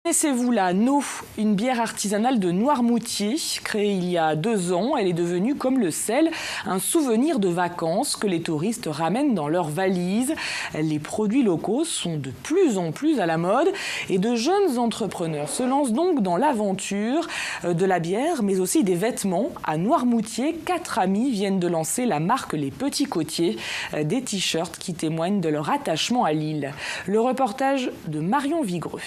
Connaissez-vous la No, une bière artisanale de Noirmoutier, créée il y a 2 ans. Elle est devenue, comme le sel, un souvenir de vacances que les touristes ramènent dans leurs valises. Les produits locaux sont de plus en plus à la mode et de jeunes entrepreneurs se lancent donc dans l'aventure de la bière, mais aussi des vêtements. À Noirmoutier, 4 amis viennent de lancer la marque Les Petits Côtiers, des t-shirts qui témoignent de leur attachement à l'île. Le reportage de Marion Vigreux.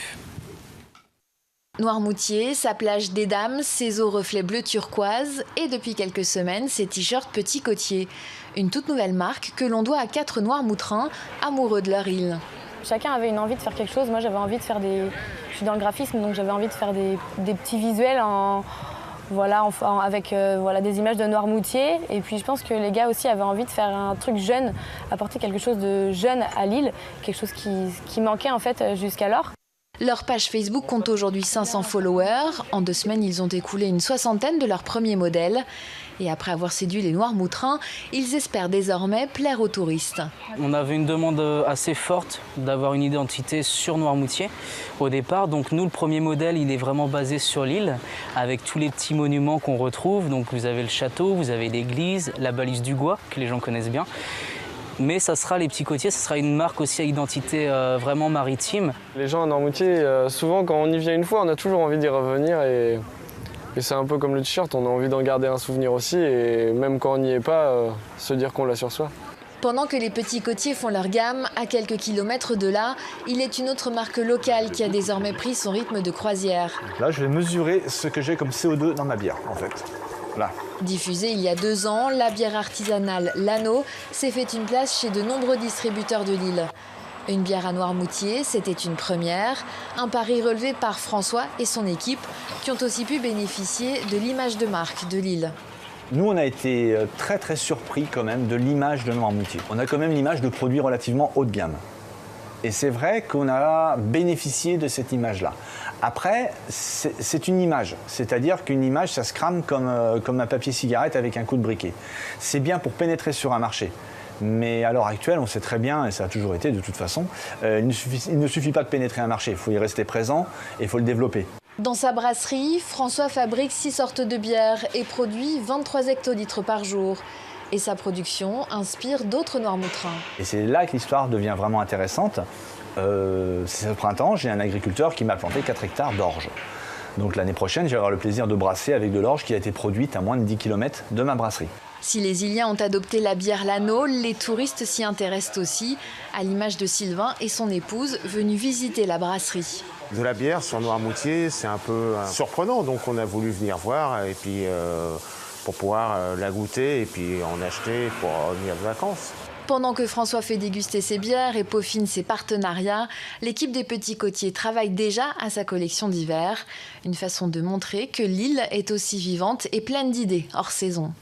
Noirmoutier, sa plage des dames, ses eaux reflets bleu turquoise et depuis quelques semaines, ses t-shirts Petits Côtiers. Une toute nouvelle marque que l'on doit à 4 Noirmoutrins amoureux de leur île. Chacun avait une envie de faire quelque chose. Moi, j'avais envie de faire des... Je suis dans le graphisme, donc j'avais envie de faire des petits visuels avec des images de Noirmoutier. Et puis je pense que les gars aussi avaient envie de faire un truc jeune, apporter quelque chose de jeune à l'île, quelque chose qui manquait en fait jusqu'alors. Leur page Facebook compte aujourd'hui 500 followers. En 2 semaines, ils ont écoulé une 60aine de leurs premiers modèles. Et après avoir séduit les Noirmoutrins, ils espèrent désormais plaire aux touristes. On avait une demande assez forte d'avoir une identité sur Noirmoutier au départ. Donc nous, le premier modèle, il est vraiment basé sur l'île, avec tous les petits monuments qu'on retrouve. Donc vous avez le château, vous avez l'église, la balise du Gois, que les gens connaissent bien. Mais ça sera Les Petits Côtiers, ça sera une marque aussi à identité vraiment maritime. Les gens à Noirmoutier, souvent quand on y vient une fois, on a toujours envie d'y revenir et c'est un peu comme le t-shirt, on a envie d'en garder un souvenir aussi et même quand on n'y est pas, se dire qu'on l'a sur soi. Pendant que les Petits Côtiers font leur gamme, à quelques kilomètres de là, il est une autre marque locale qui a désormais pris son rythme de croisière. Là, je vais mesurer ce que j'ai comme CO2 dans ma bière, en fait. Là. Diffusée il y a 2 ans, la bière artisanale Lano s'est fait une place chez de nombreux distributeurs de l'île. Une bière à Noirmoutier, c'était une première, un pari relevé par François et son équipe qui ont aussi pu bénéficier de l'image de marque de l'île. Nous, on a été très très surpris quand même de l'image de Noirmoutier. On a quand même l'image de produits relativement haut de gamme. Et c'est vrai qu'on a bénéficié de cette image-là. Après, c'est une image. C'est-à-dire qu'une image, ça se crame comme un papier cigarette avec un coup de briquet. C'est bien pour pénétrer sur un marché. Mais à l'heure actuelle, on sait très bien, et ça a toujours été de toute façon, il ne suffit pas de pénétrer un marché. Il faut y rester présent et il faut le développer. Dans sa brasserie, François fabrique 6 sortes de bières et produit 23 hectolitres par jour. Et sa production inspire d'autres Noirmoutrins. Et c'est là que l'histoire devient vraiment intéressante. C'est ce printemps, j'ai un agriculteur qui m'a planté 4 hectares d'orge. Donc l'année prochaine, je vais avoir le plaisir de brasser avec de l'orge qui a été produite à moins de 10 km de ma brasserie. Si les Iliens ont adopté la bière Lano, les touristes s'y intéressent aussi, à l'image de Sylvain et son épouse venus visiter la brasserie. De la bière sur Noirmoutier, c'est un peu surprenant, donc on a voulu venir voir et puis pour pouvoir la goûter et puis en acheter pour venir de vacances. Pendant que François fait déguster ses bières et peaufine ses partenariats, l'équipe des Petits Côtiers travaille déjà à sa collection d'hiver. Une façon de montrer que l'île est aussi vivante et pleine d'idées hors saison.